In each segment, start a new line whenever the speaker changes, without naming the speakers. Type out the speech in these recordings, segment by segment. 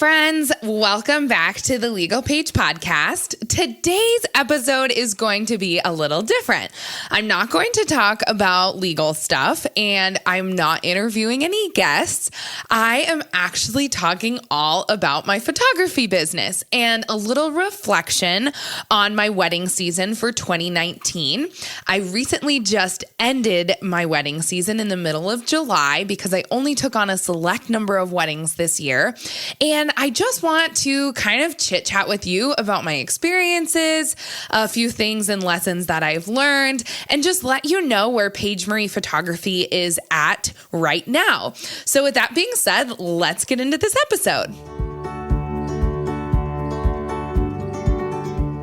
friends. Welcome back to the Legal Paige podcast. Today's episode is going to be a little different. I'm not going to talk about legal stuff, and I'm not interviewing any guests. I am actually talking all about my photography business and a little reflection on my wedding season for 2019. I recently just ended my wedding season in the middle of July because I only took on a select number of weddings this year. And I just want to kind of chit chat with you about my experiences, a few things and lessons that I've learned, and just let you know where Paige Marie Photography is at right now. So with that being said, let's get into this episode.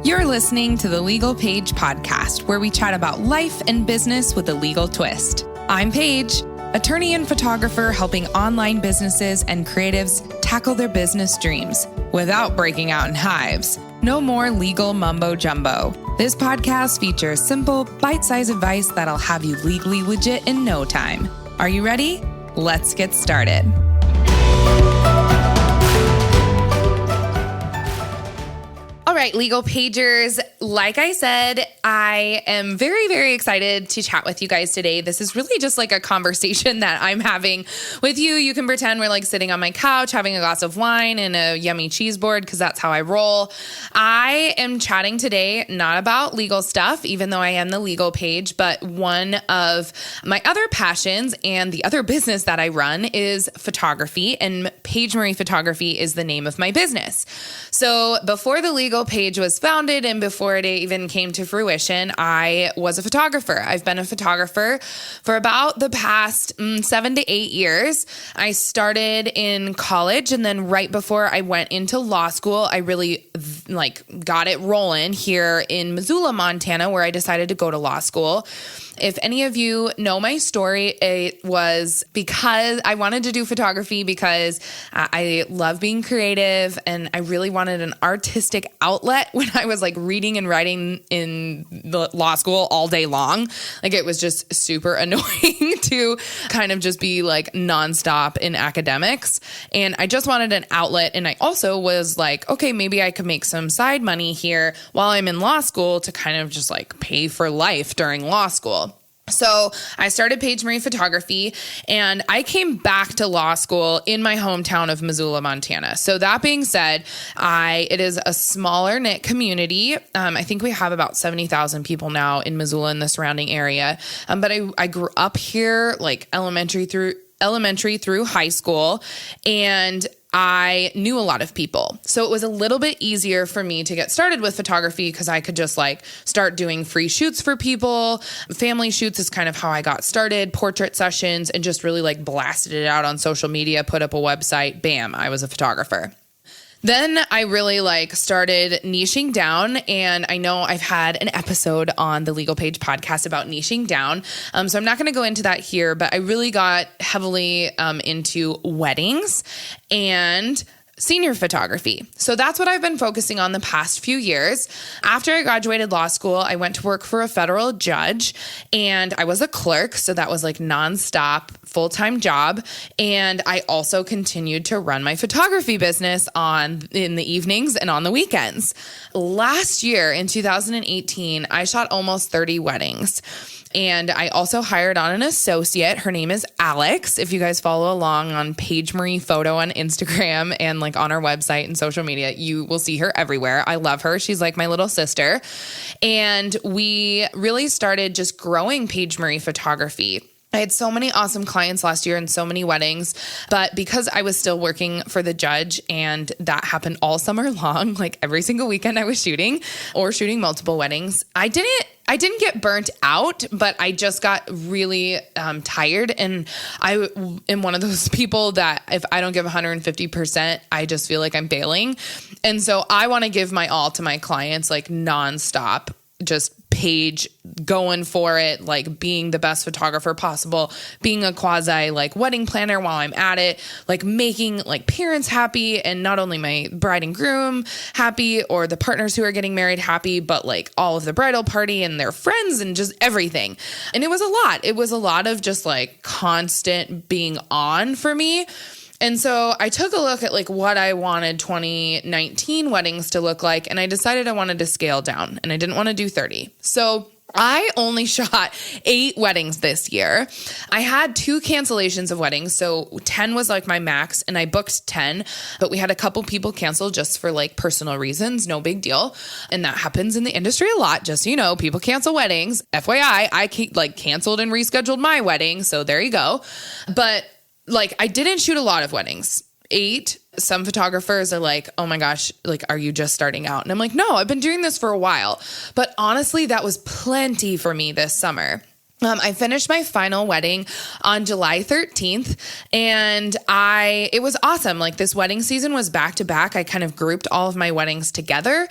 You're listening to the Legal Paige podcast, where we chat about life and business with a legal twist. I'm Paige, attorney and photographer helping online businesses and creatives tackle their business dreams without breaking out in hives. No more legal mumbo jumbo. This podcast features simple, bite-sized advice that'll have you legally legit in no time. Are you ready? Let's get started. All right, Legal Pagers, like I said, I am very, very excited to chat with you guys today. This is really just like a conversation that I'm having with you. You can pretend we're like sitting on my couch, having a glass of wine and a yummy cheese board, because that's how I roll. I am chatting today not about legal stuff, even though I am the Legal Page, but one of my other passions and the other business that I run is photography, and Paige Marie Photography is the name of my business. So before the Legal Page was founded and before it even came to fruition, I was a photographer. I've been a photographer for about the past 7 to 8 years. I started in college, and then right before I went into law school, I really got it rolling here in Missoula, Montana, where I decided to go to law school. If any of you know my story, it was because I wanted to do photography because I love being creative, and I really wanted an artistic outlet when I was like reading and writing in the law school all day long. Like, it was just super annoying to kind of just be like nonstop in academics. And I just wanted an outlet. And I also was like, okay, maybe I could make some side money here while I'm in law school to kind of just like pay for life during law school. So I started Paige Marie Photography, and I came back to law school in my hometown of Missoula, Montana. So that being said, it is a smaller knit community. I think we have about 70,000 people now in Missoula and the surrounding area. But I grew up here, like elementary through high school, and I knew a lot of people. So it was a little bit easier for me to get started with photography because I could just like start doing free shoots for people. Family shoots is kind of how I got started, portrait sessions, and just really like blasted it out on social media, put up a website, bam, I was a photographer. Then I really started niching down, and I know I've had an episode on the Legal Page podcast about niching down. So I'm not going to go into that here, but I really got heavily into weddings and senior photography. So that's what I've been focusing on the past few years. After I graduated law school, I went to work for a federal judge, and I was a clerk. So that was like nonstop full-time job. And I also continued to run my photography business in the evenings and on the weekends. Last year in 2018, I shot almost 30 weddings. And I also hired on an associate. Her name is Alex. If you guys follow along on Paige Marie Photo on Instagram and like on our website and social media, you will see her everywhere. I love her. She's like my little sister. And we really started just growing Paige Marie Photography. I had so many awesome clients last year and so many weddings, but because I was still working for the judge and that happened all summer long, like every single weekend I was shooting multiple weddings, I didn't get burnt out, but I just got really tired. And I am one of those people that if I don't give 150%, I just feel like I'm failing. And so I want to give my all to my clients, like nonstop, just Paige going for it, like being the best photographer possible, being a quasi like wedding planner while I'm at it, like making like parents happy and not only my bride and groom happy or the partners who are getting married happy, but like all of the bridal party and their friends and just everything. And it was a lot. It was a lot of just like constant being on for me. And so I took a look at like what I wanted 2019 weddings to look like. And I decided I wanted to scale down and I didn't want to do 30. So I only shot 8 weddings this year. I had 2 cancellations of weddings. So 10 was like my max and I booked 10, but we had a couple people cancel just for like personal reasons. No big deal. And that happens in the industry a lot. Just so you know, people cancel weddings. FYI, I canceled and rescheduled my wedding. So there you go. But like, I didn't shoot a lot of weddings. 8. Some photographers are like, oh my gosh, like, are you just starting out? And I'm like, no, I've been doing this for a while. But honestly, that was plenty for me this summer. I finished my final wedding on July 13th and it was awesome. Like this wedding season was back to back. I kind of grouped all of my weddings together.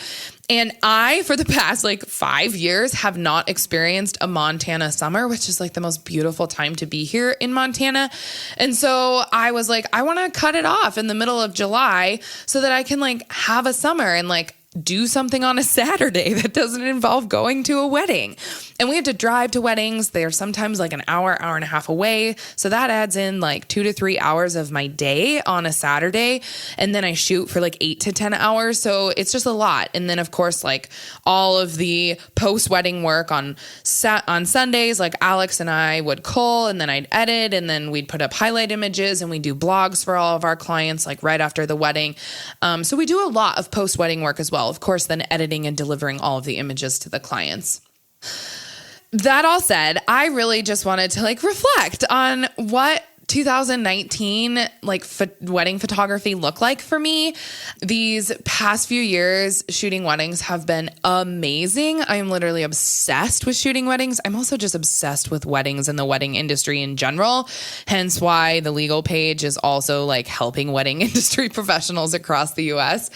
And I, for the past like 5 years, have not experienced a Montana summer, which is like the most beautiful time to be here in Montana. And so I was like, I want to cut it off in the middle of July so that I can like have a summer and like do something on a Saturday that doesn't involve going to a wedding. And we have to drive to weddings. They're sometimes like an hour and a half away. So that adds in like 2 to 3 hours of my day on a Saturday. And then I shoot for like 8 to 10 hours. So it's just a lot. And then of course, like all of the post-wedding work on Sundays, like Alex and I would cull and then I'd edit and then we'd put up highlight images and we do blogs for all of our clients, like right after the wedding. So we do a lot of post-wedding work as well. Of course, then editing and delivering all of the images to the clients. That all said, I really just wanted to like reflect on what 2019 like wedding photography looked like for me. These past few years shooting weddings have been amazing. I'm literally obsessed with shooting weddings. I'm also just obsessed with weddings and the wedding industry in general. Hence why the legal page is also like helping wedding industry professionals across the US.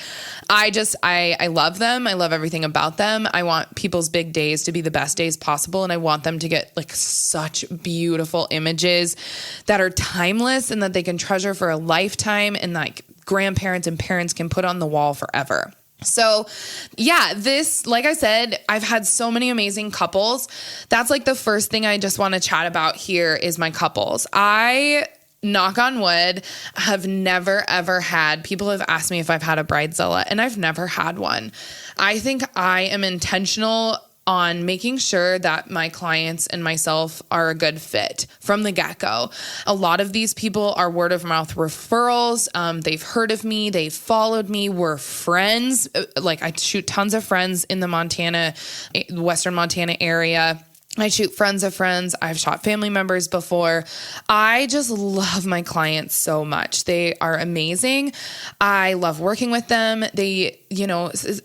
I love them. I love everything about them. I want people's big days to be the best days possible. And I want them to get like such beautiful images that are timeless and that they can treasure for a lifetime and like grandparents and parents can put on the wall forever. So yeah, like I said, I've had so many amazing couples. That's like the first thing I just want to chat about here is my couples. I, knock on wood, have never, ever had, people have asked me if I've had a bridezilla and I've never had one. I think I am intentional on making sure that my clients and myself are a good fit from the get-go. A lot of these people are word of mouth referrals. They've heard of me. They've followed me. We're friends. Like I shoot tons of friends in the Western Montana area. I shoot friends of friends. I've shot family members before. I just love my clients so much. They are amazing. I love working with them.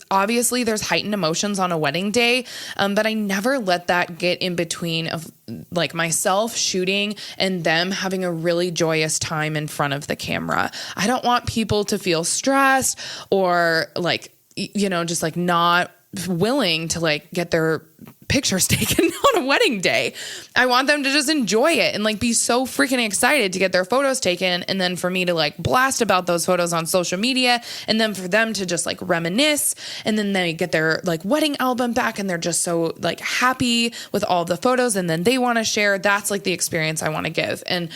Obviously there's heightened emotions on a wedding day, but I never let that get in between of like myself shooting and them having a really joyous time in front of the camera. I don't want people to feel stressed or like, just like not willing to like get their pictures taken on a wedding day. I want them to just enjoy it and like be so freaking excited to get their photos taken. And then for me to like blast about those photos on social media and then for them to just like reminisce. And then they get their like wedding album back and they're just so like happy with all the photos. And then they want to share. That's like the experience I want to give. And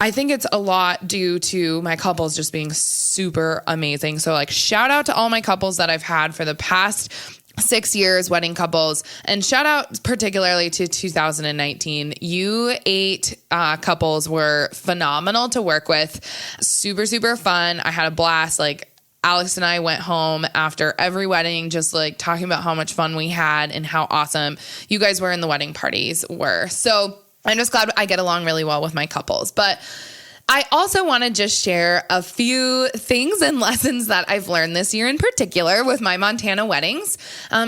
I think it's a lot due to my couples just being super amazing. So like shout out to all my couples that I've had for the past 6 years, wedding couples, and shout out particularly to 2019. You 8 couples were phenomenal to work with. Super, super fun. I had a blast. Like Alex and I went home after every wedding, just like talking about how much fun we had and how awesome you guys were in the wedding parties were. So I'm just glad I get along really well with my couples. But I also want to just share a few things and lessons that I've learned this year in particular with my Montana weddings,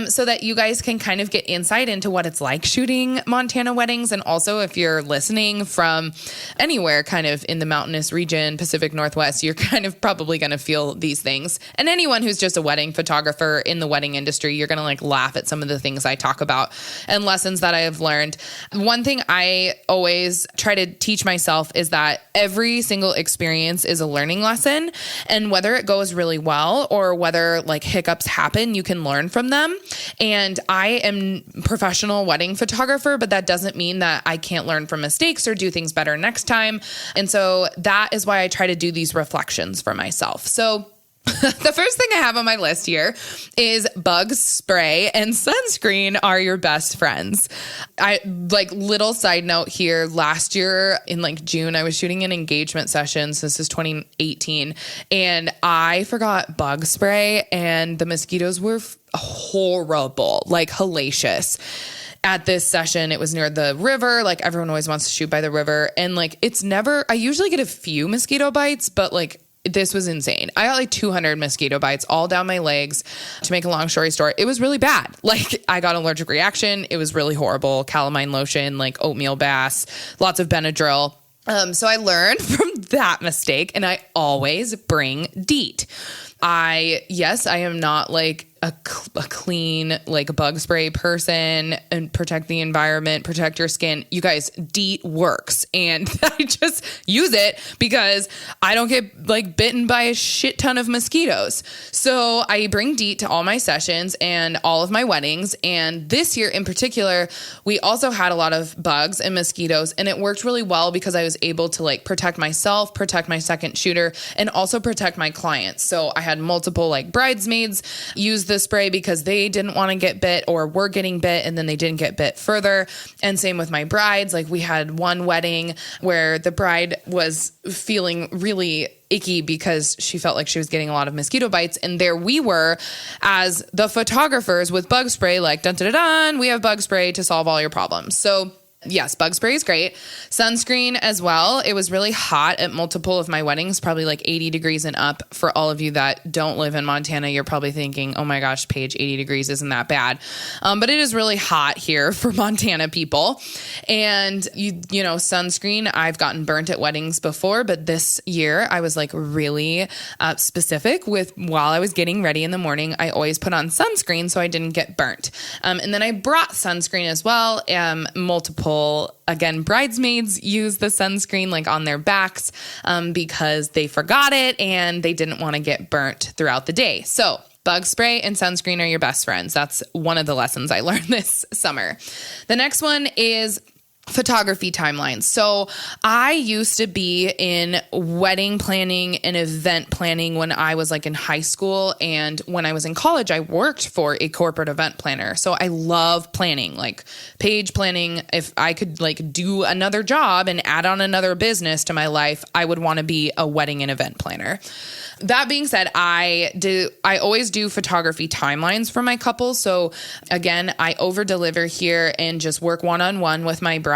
so that you guys can kind of get insight into what it's like shooting Montana weddings. And also if you're listening from anywhere kind of in the mountainous region, Pacific Northwest, you're kind of probably going to feel these things. And anyone who's just a wedding photographer in the wedding industry, you're going to like laugh at some of the things I talk about and lessons that I have learned. One thing I always try to teach myself is that every every single experience is a learning lesson, and whether it goes really well or whether like hiccups happen, you can learn from them. And I am professional wedding photographer, but that doesn't mean that I can't learn from mistakes or do things better next time. And so that is why I try to do these reflections for myself. So the first thing I have on my list here is bug spray and sunscreen are your best friends. I like little side note here. Last year in like June, I was shooting an engagement session. So this is 2018, and I forgot bug spray, and the mosquitoes were horrible, like hellacious. At this session, it was near the river. Like everyone always wants to shoot by the river. And like, I usually get a few mosquito bites, but like this was insane. I got like 200 mosquito bites all down my legs. To make a long story short, it was really bad. Like I got an allergic reaction. It was really horrible. Calamine lotion, like oatmeal baths, lots of Benadryl. So I learned from that mistake, and I always bring DEET. I am not like a clean, like bug spray person, and protect the environment, protect your skin. You guys, DEET works. And I just use it because I don't get like bitten by a shit ton of mosquitoes. So I bring DEET to all my sessions and all of my weddings. And this year in particular, we also had a lot of bugs and mosquitoes, and it worked really well because I was able to like protect myself, protect my second shooter, and also protect my clients. So I had multiple like bridesmaids use the spray because they didn't want to get bit or were getting bit, and then they didn't get bit further. And same with my brides. Like we had one wedding where the bride was feeling really icky because she felt like she was getting a lot of mosquito bites. And there we were as the photographers with bug spray, like dun dun dun dun, we have bug spray to solve all your problems. So yes, bug spray is great. Sunscreen as well. It was really hot at multiple of my weddings, probably like 80 degrees and up. For all of you that don't live in Montana, you're probably thinking, oh my gosh, Paige, 80 degrees isn't that bad. But it is really hot here for Montana people. And you know, sunscreen, I've gotten burnt at weddings before, but this year I was like really specific with while I was getting ready in the morning, I always put on sunscreen so I didn't get burnt. And then I brought sunscreen as well, multiple. Again, bridesmaids use the sunscreen like on their backs because they forgot it and they didn't want to get burnt throughout the day. So bug spray and sunscreen are your best friends. That's one of the lessons I learned this summer. The next one is photography timelines. So I used to be in wedding planning and event planning when I was like in high school. And when I was in college, I worked for a corporate event planner. So I love planning, like page planning. If I could like do another job and add on another business to my life, I would want to be a wedding and event planner. That being said, I always do photography timelines for my couples. So again, I over deliver here and just work one-on-one with my brides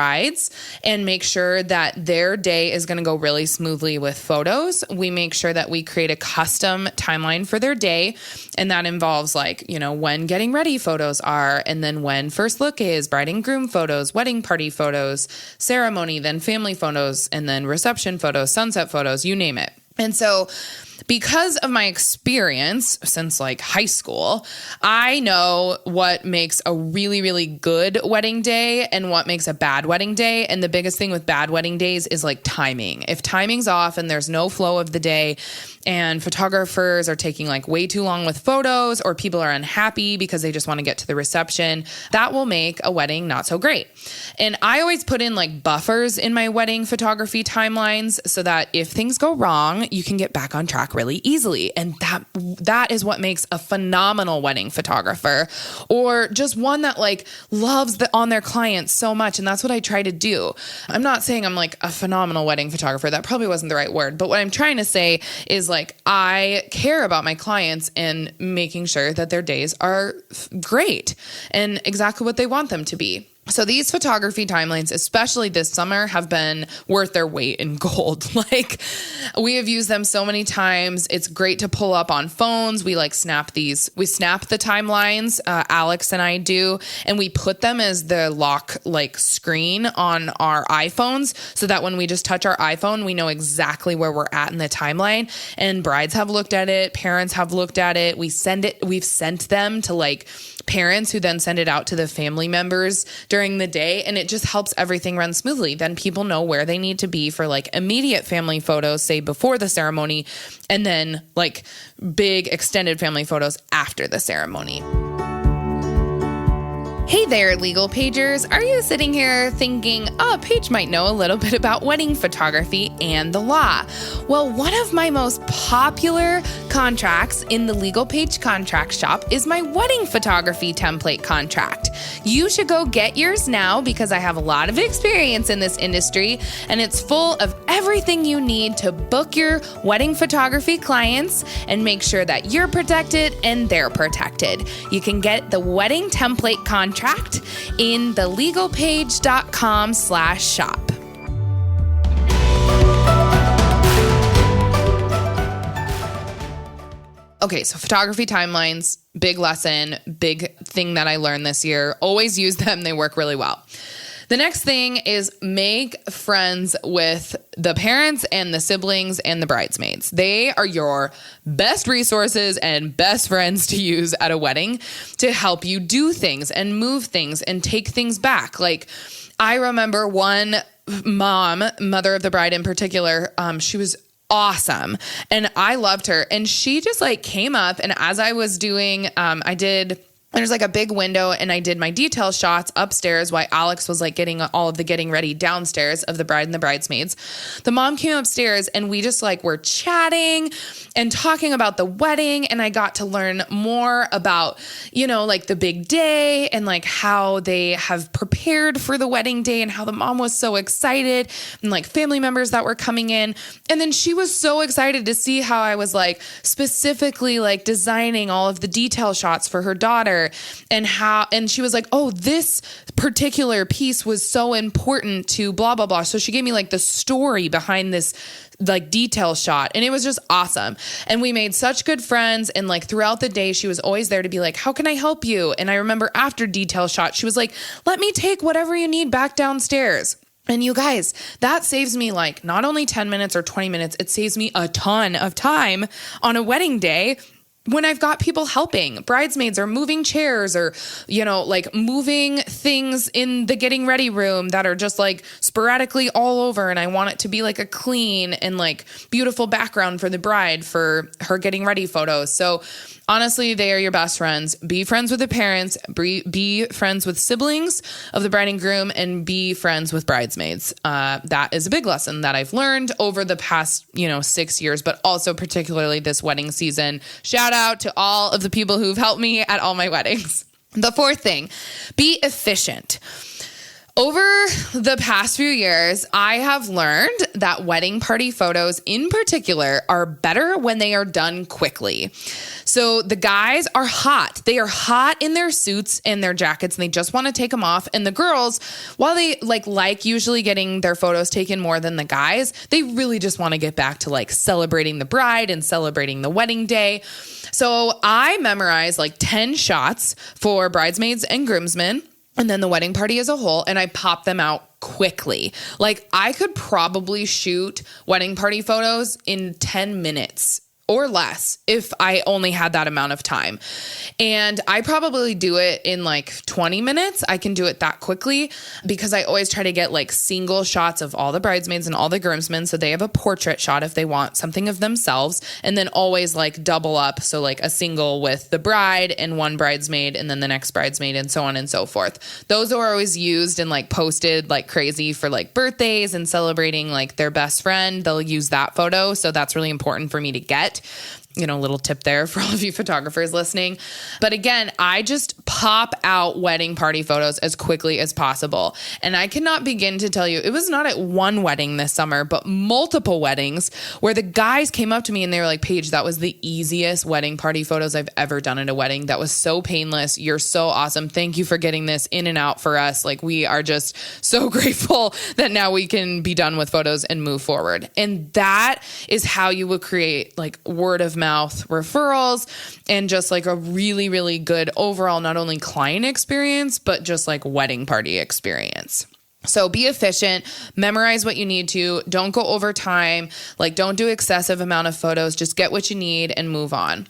and make sure that their day is going to go really smoothly with photos. We make sure that we create a custom timeline for their day. And that involves like, you know, when getting ready photos are, and then when first look is, bride and groom photos, wedding party photos, ceremony, then family photos, and then reception photos, sunset photos, you name it. And so because of my experience since like high school, I know what makes a really, really good wedding day and what makes a bad wedding day. And the biggest thing with bad wedding days is like timing. If timing's off and there's no flow of the day and photographers are taking like way too long with photos, or people are unhappy because they just want to get to the reception, that will make a wedding not so great. And I always put in like buffers in my wedding photography timelines so that if things go wrong, you can get back on track really easily. And that is what makes a phenomenal wedding photographer, or just one that like loves on their clients so much. And that's what I try to do. I'm not saying I'm like a phenomenal wedding photographer. That probably wasn't the right word. But what I'm trying to say is like, I care about my clients and making sure that their days are great and exactly what they want them to be. So these photography timelines, especially this summer, have been worth their weight in gold. Like we have used them so many times. It's great to pull up on phones. We like snap these. We snap the timelines, Alex and I do, and we put them as the lock like screen on our iPhones so that when we just touch our iPhone, we know exactly where we're at in the timeline. And brides have looked at it. Parents have looked at it. We've sent them to like parents who then send it out to the family members during the day. And it just helps everything run smoothly. Then people know where they need to be for like immediate family photos, say before the ceremony, and then like big extended family photos after the ceremony. Hey there, legal pagers. Are you sitting here thinking, oh, Paige might know a little bit about wedding photography and the law? Well, one of my most popular contracts in the Legal Paige contract shop is my wedding photography template contract. You should go get yours now because I have a lot of experience in this industry and it's full of everything you need to book your wedding photography clients and make sure that you're protected and they're protected. You can get the wedding template contract in the legalpage.com/shop. Okay, so photography timelines, big lesson, big thing that I learned this year. Always use them. They work really well. The next thing is make friends with the parents and the siblings and the bridesmaids. They are your best resources and best friends to use at a wedding to help you do things and move things and take things back. Like I remember one mother of the bride in particular, she was awesome and I loved her. And she just like came up and as I was doing, there's like a big window and I did my detail shots upstairs while Alex was like getting all of the getting ready downstairs of the bride and the bridesmaids. The mom came upstairs and we just like were chatting and talking about the wedding. And I got to learn more about, like the big day and like how they have prepared for the wedding day and how the mom was so excited and like family members that were coming in. And then she was so excited to see how I was like specifically like designing all of the detail shots for her daughter. And she was like, oh, this particular piece was so important to blah, blah, blah. So she gave me like the story behind this like detail shot. And it was just awesome. And we made such good friends. And like throughout the day, she was always there to be like, how can I help you? And I remember after detail shot, she was like, let me take whatever you need back downstairs. And you guys, that saves me like not only 10 minutes or 20 minutes, it saves me a ton of time on a wedding day when I've got people helping. Bridesmaids are moving chairs or, like moving things in the getting ready room that are just like sporadically all over. And I want it to be like a clean and like beautiful background for the bride for her getting ready photos. So honestly, they are your best friends. Be friends with the parents, be friends with siblings of the bride and groom, and be friends with bridesmaids. That is a big lesson that I've learned over the past, 6 years, but also particularly this wedding season. Shout out to all of the people who've helped me at all my weddings. The fourth thing, be efficient. Over the past few years, I have learned that wedding party photos in particular are better when they are done quickly. So the guys are hot. They are hot in their suits and their jackets and they just want to take them off. And the girls, while they like usually getting their photos taken more than the guys, they really just want to get back to like celebrating the bride and celebrating the wedding day. So I memorized like 10 shots for bridesmaids and groomsmen, and then the wedding party as a whole, and I pop them out quickly. Like I could probably shoot wedding party photos in 10 minutes or less if I only had that amount of time. And I probably do it in like 20 minutes. I can do it that quickly because I always try to get like single shots of all the bridesmaids and all the groomsmen. So they have a portrait shot if they want something of themselves, and then always like double up. So like a single with the bride and one bridesmaid and then the next bridesmaid and so on and so forth. Those are always used and like posted like crazy for like birthdays and celebrating like their best friend. They'll use that photo. So that's really important for me to get. Little tip there for all of you photographers listening. But again, I just pop out wedding party photos as quickly as possible. And I cannot begin to tell you, it was not at one wedding this summer, but multiple weddings where the guys came up to me and they were like, Paige, that was the easiest wedding party photos I've ever done at a wedding. That was so painless. You're so awesome. Thank you for getting this in and out for us. Like we are just so grateful that now we can be done with photos and move forward. And that is how you would create like word of mouth referrals and just like a really, really good overall, not only client experience, but just like wedding party experience. So be efficient, memorize what you need to, don't go over time, like don't do excessive amount of photos, just get what you need and move on.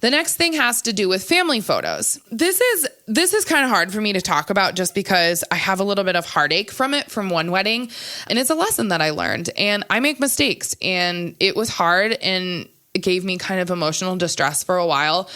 The next thing has to do with family photos. This is kind of hard for me to talk about just because I have a little bit of heartache from it from one wedding, and it's a lesson that I learned, and I make mistakes, and it was hard, and it gave me kind of emotional distress for a while.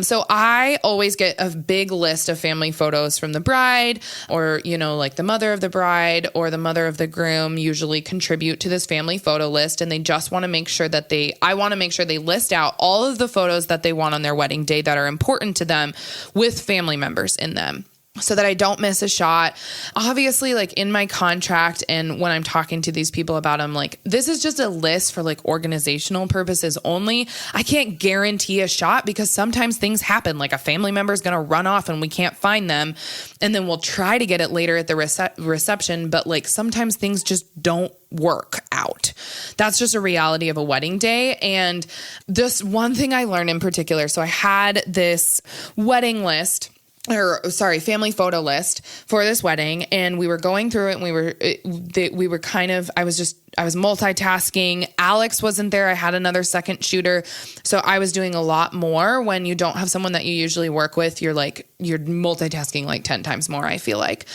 So I always get a big list of family photos from the bride, or, like the mother of the bride or the mother of the groom usually contribute to this family photo list. And they just want to make sure that I want to make sure they list out all of the photos that they want on their wedding day that are important to them with family members in them, so that I don't miss a shot. Obviously, like in my contract and when I'm talking to these people about them, like this is just a list for like organizational purposes only. I can't guarantee a shot because sometimes things happen. Like a family member is going to run off and we can't find them. And then we'll try to get it later at the reception. But like sometimes things just don't work out. That's just a reality of a wedding day. And this one thing I learned in particular. So I had this wedding list, family photo list for this wedding. And we were going through it, and I was multitasking. Alex wasn't there. I had another second shooter. So I was doing a lot more. When you don't have someone that you usually work with, you're multitasking like 10 times more, I feel like.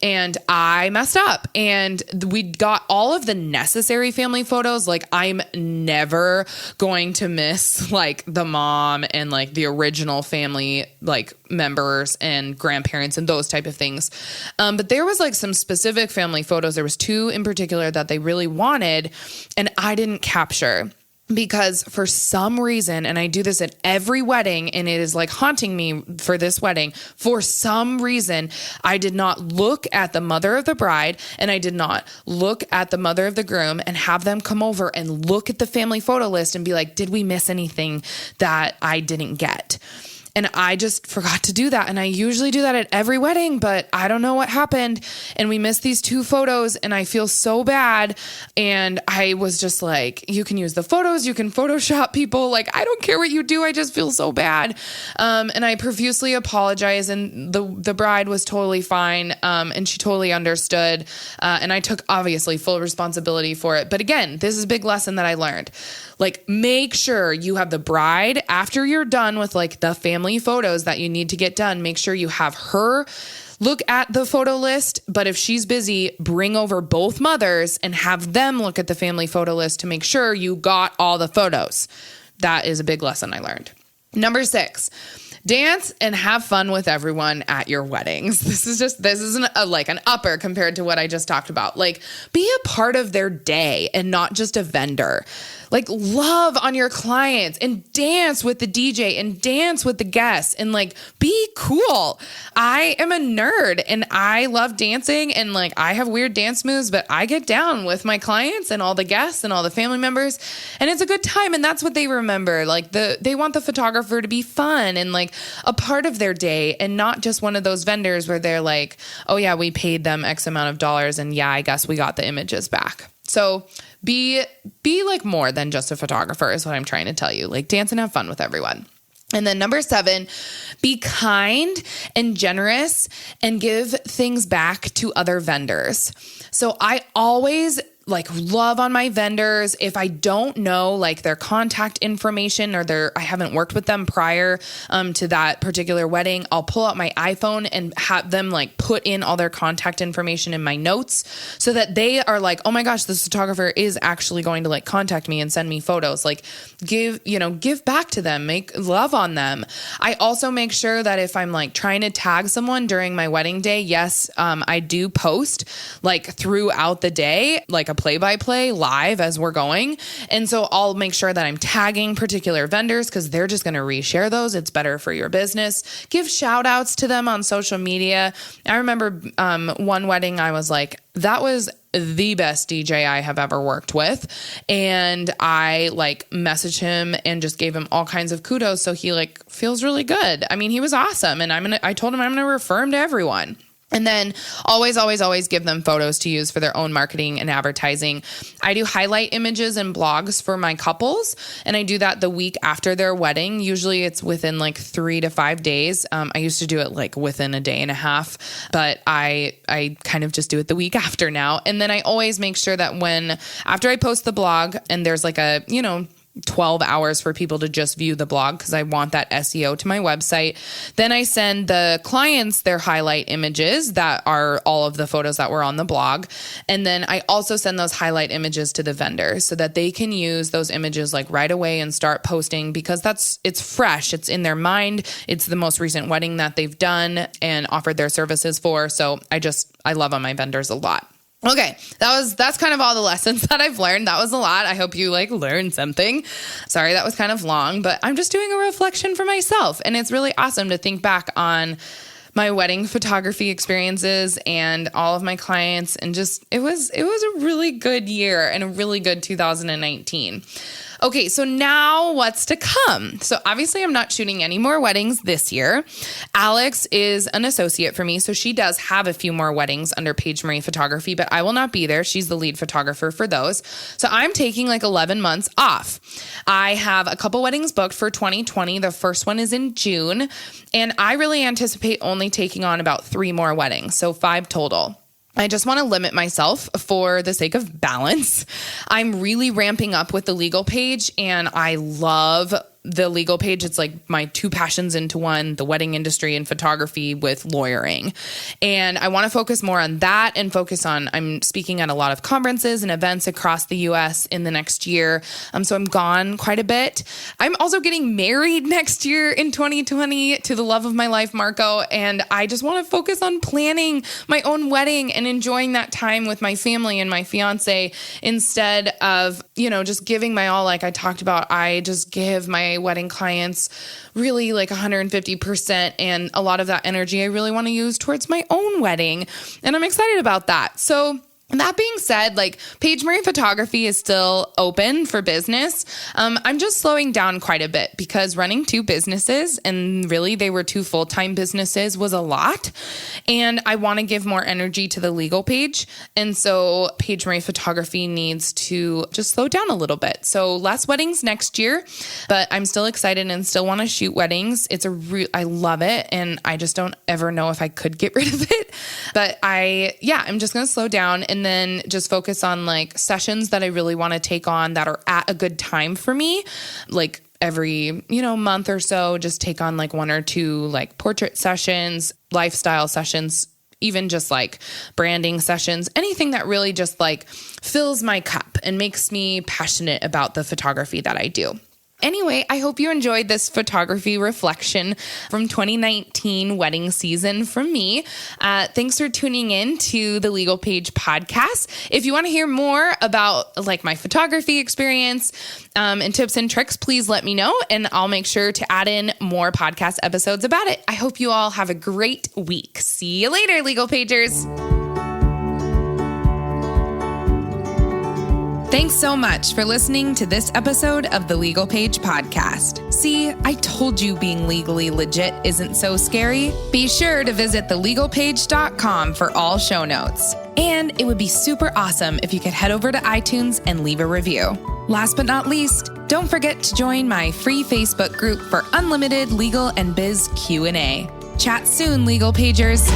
And I messed up, and we got all of the necessary family photos. Like I'm never going to miss like the mom and like the original family, like members and grandparents and those type of things. But there was like some specific family photos. There was two in particular that they really wanted, and I didn't capture. Because for some reason, and I do this at every wedding, and it is like haunting me for this wedding, for some reason, I did not look at the mother of the bride, and I did not look at the mother of the groom and have them come over and look at the family photo list and be like, did we miss anything that I didn't get? And I just forgot to do that. And I usually do that at every wedding, but I don't know what happened. And we missed these two photos, and I feel so bad. And I was just like, you can use the photos, you can Photoshop people. Like, I don't care what you do. I just feel so bad. And I profusely apologize. And the bride was totally fine. And she totally understood. And I took obviously full responsibility for it. But again, this is a big lesson that I learned. Like, make sure you have the bride, after you're done with like the family photos that you need to get done, make sure you have her look at the photo list. But if she's busy, bring over both mothers and have them look at the family photo list to make sure you got all the photos. That is a big lesson I learned. Number 6, dance and have fun with everyone at your weddings. This isn't like an upper compared to what I just talked about. Like, be a part of their day and not just a vendor. Like, love on your clients and dance with the DJ and dance with the guests and like be cool. I am a nerd and I love dancing, and like I have weird dance moves, but I get down with my clients and all the guests and all the family members, and it's a good time. And that's what they remember. Like they want the photographer to be fun and like a part of their day, and not just one of those vendors where they're like, oh yeah, we paid them X amount of dollars and yeah, I guess we got the images back. So be like more than just a photographer is what I'm trying to tell you. Like, dance and have fun with everyone. And then number 7, be kind and generous and give things back to other vendors. So I always like love on my vendors. If I don't know like their contact information or I haven't worked with them prior to that particular wedding, I'll pull out my iPhone and have them like put in all their contact information in my notes so that they are like, oh my gosh, this photographer is actually going to like contact me and send me photos. Like give back to them, make love on them. I also make sure that if I'm like trying to tag someone during my wedding day, yes, I do post like throughout the day, like a play-by-play live as we're going. And so I'll make sure that I'm tagging particular vendors because they're just going to reshare those. It's better for your business. Give shout outs to them on social media. I remember one wedding, I was like, that was the best DJ I have ever worked with. And I like messaged him and just gave him all kinds of kudos. So he like feels really good. I mean, he was awesome. And I told him I'm going to refer him to everyone. And then always, always, always give them photos to use for their own marketing and advertising. I do highlight images and blogs for my couples, and I do that the week after their wedding. Usually it's within like 3 to 5 days. I used to do it like within a day and a half, but I kind of just do it the week after now. And then I always make sure that after I post the blog and there's like a, 12 hours for people to just view the blog because I want that SEO to my website. Then I send the clients their highlight images that are all of the photos that were on the blog. And then I also send those highlight images to the vendors so that they can use those images like right away and start posting because it's fresh. It's in their mind. It's the most recent wedding that they've done and offered their services for. So I love on my vendors a lot. Okay, that's kind of all the lessons that I've learned. That was a lot. I hope you learned something. Sorry, that was kind of long, but I'm just doing a reflection for myself. And it's really awesome to think back on my wedding photography experiences and all of my clients. And just, it was a really good year and a really good 2019. Okay, so now what's to come? So obviously I'm not shooting any more weddings this year. Alex is an associate for me, so she does have a few more weddings under Paige Marie Photography, but I will not be there. She's the lead photographer for those. So I'm taking 11 months off. I have a couple weddings booked for 2020. The first one is in June, and I really anticipate only taking on about 3 more weddings, so 5 total. I just want to limit myself for the sake of balance. I'm really ramping up with the legal page, and I love the legal page. It's like my 2 passions into one, the wedding industry and photography with lawyering. And I want to focus more on that and I'm speaking at a lot of conferences and events across the US in the next year. So I'm gone quite a bit. I'm also getting married next year in 2020 to the love of my life, Marco. And I just want to focus on planning my own wedding and enjoying that time with my family and my fiance instead of, just giving my all. Like I talked about, I just give my wedding clients really 150%. And a lot of that energy I really want to use towards my own wedding. And I'm excited about that. So that being said, Paige Marie Photography is still open for business. I'm just slowing down quite a bit because running 2 businesses, and really they were 2 full-time businesses, was a lot. And I want to give more energy to the legal page. And so Paige Marie Photography needs to just slow down a little bit. So less weddings next year, but I'm still excited and still want to shoot weddings. I love it. And I just don't ever know if I could get rid of it. But I'm just going to slow down and then just focus on sessions that I really want to take on that are at a good time for me. Every, month or so, just take on 1 or 2 portrait sessions, lifestyle sessions, even just branding sessions, anything that really just fills my cup and makes me passionate about the photography that I do. Anyway, I hope you enjoyed this photography reflection from 2019 wedding season from me. Thanks for tuning in to the Legal Page podcast. If you want to hear more about my photography experience and tips and tricks, please let me know and I'll make sure to add in more podcast episodes about it. I hope you all have a great week. See you later, Legal Pagers. Thanks so much for listening to this episode of the Legal Page podcast. See, I told you being legally legit isn't so scary. Be sure to visit thelegalpage.com for all show notes. And it would be super awesome if you could head over to iTunes and leave a review. Last but not least, don't forget to join my free Facebook group for unlimited legal and biz Q&A. Chat soon, Legal Pagers.